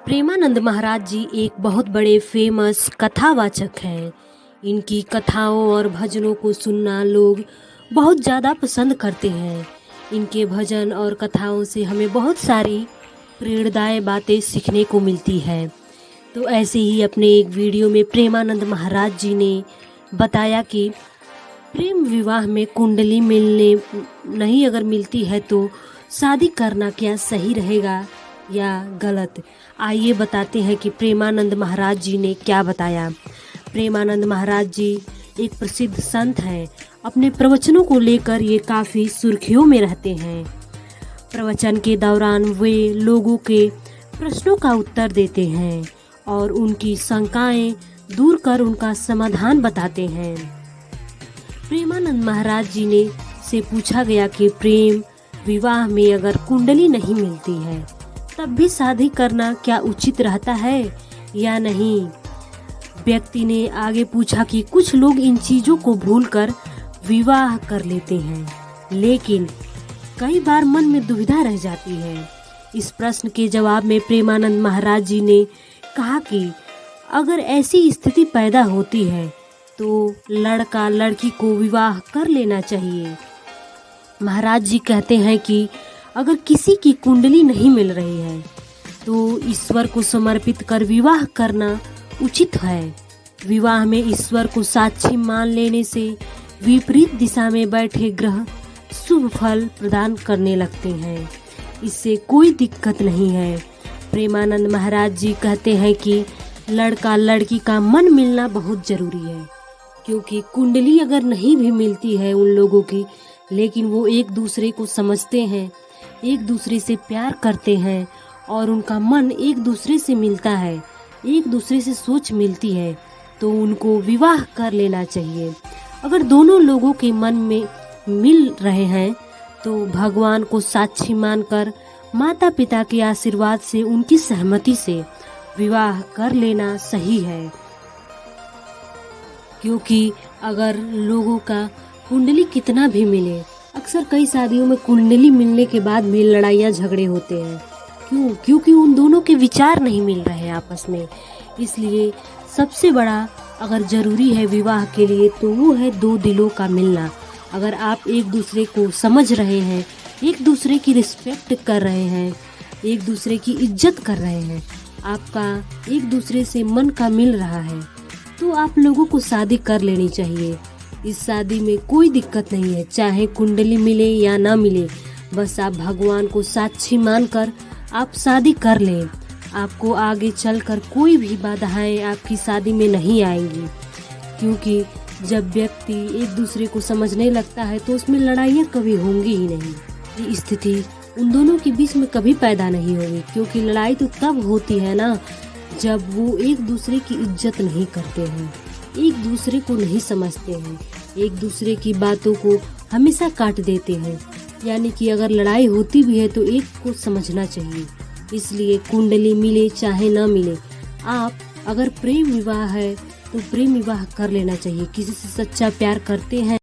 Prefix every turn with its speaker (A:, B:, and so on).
A: प्रेमानंद महाराज जी एक बहुत बड़े फेमस कथावाचक हैं। इनकी कथाओं और भजनों को सुनना लोग बहुत ज़्यादा पसंद करते हैं। इनके भजन और कथाओं से हमें बहुत सारी प्रेरणादायक बातें सीखने को मिलती है। तो ऐसे ही अपने एक वीडियो में प्रेमानंद महाराज जी ने बताया कि प्रेम विवाह में कुंडली मिलने नहीं अगर मिलती है तो शादी करना क्या सही रहेगा या गलत। आइए बताते हैं कि प्रेमानंद महाराज जी ने क्या बताया। प्रेमानंद महाराज जी एक प्रसिद्ध संत हैं। अपने प्रवचनों को लेकर ये काफ़ी सुर्खियों में रहते हैं। प्रवचन के दौरान वे लोगों के प्रश्नों का उत्तर देते हैं और उनकी शंकाएं दूर कर उनका समाधान बताते हैं। प्रेमानंद महाराज जी ने से पूछा गया कि प्रेम विवाह में अगर कुंडली नहीं मिलती है तब भी शादी करना क्या उचित रहता है या नहीं। व्यक्ति ने आगे पूछा कि कुछ लोग इन चीज़ों को भूलकर विवाह कर लेते हैं, लेकिन कई बार मन में दुविधा रह जाती है। इस प्रश्न के जवाब में प्रेमानंद महाराज जी ने कहा कि अगर ऐसी स्थिति पैदा होती है तो लड़का लड़की को विवाह कर लेना चाहिए। महाराज जी कहते हैं कि अगर किसी की कुंडली नहीं मिल रही है तो ईश्वर को समर्पित कर विवाह करना उचित है। विवाह में ईश्वर को साक्षी मान लेने से विपरीत दिशा में बैठे ग्रह शुभ फल प्रदान करने लगते हैं। इससे कोई दिक्कत नहीं है। प्रेमानंद महाराज जी कहते हैं कि लड़का लड़की का मन मिलना बहुत ज़रूरी है, क्योंकि कुंडली अगर नहीं भी मिलती है उन लोगों की, लेकिन वो एक दूसरे को समझते हैं, एक दूसरे से प्यार करते हैं और उनका मन एक दूसरे से मिलता है, एक दूसरे से सोच मिलती है, तो उनको विवाह कर लेना चाहिए। अगर दोनों लोगों के मन में मिल रहे हैं तो भगवान को साक्षी मानकर माता पिता के आशीर्वाद से उनकी सहमति से विवाह कर लेना सही है। क्योंकि अगर लोगों का कुंडली कितना भी मिले, अक्सर कई शादियों में कुंडली मिलने के बाद भी लड़ाइयाँ झगड़े होते हैं। क्योंकि उन दोनों के विचार नहीं मिल रहे हैं आपस में। इसलिए सबसे बड़ा अगर ज़रूरी है विवाह के लिए तो वो है दो दिलों का मिलना। अगर आप एक दूसरे को समझ रहे हैं, एक दूसरे की रिस्पेक्ट कर रहे हैं, एक दूसरे की इज्जत कर रहे हैं, आपका एक दूसरे से मन का मिल रहा है, तो आप लोगों को शादी कर लेनी चाहिए। इस शादी में कोई दिक्कत नहीं है, चाहे कुंडली मिले या ना मिले, बस आप भगवान को साक्षी मानकर आप शादी कर लें। आपको आगे चलकर कोई भी बाधाएं आपकी शादी में नहीं आएंगी, क्योंकि जब व्यक्ति एक दूसरे को समझने लगता है तो उसमें लड़ाइयाँ कभी होंगी ही नहीं। ये स्थिति उन दोनों के बीच में कभी पैदा नहीं होगी, क्योंकि लड़ाई तो तब होती है ना जब वो एक दूसरे की इज्जत नहीं करते हैं, एक दूसरे को नहीं समझते हैं, एक दूसरे की बातों को हमेशा काट देते हैं। यानी कि अगर लड़ाई होती भी है तो एक को समझना चाहिए। इसलिए कुंडली मिले चाहे ना मिले, आप अगर प्रेम विवाह है तो प्रेम विवाह कर लेना चाहिए। किसी से सच्चा प्यार करते हैं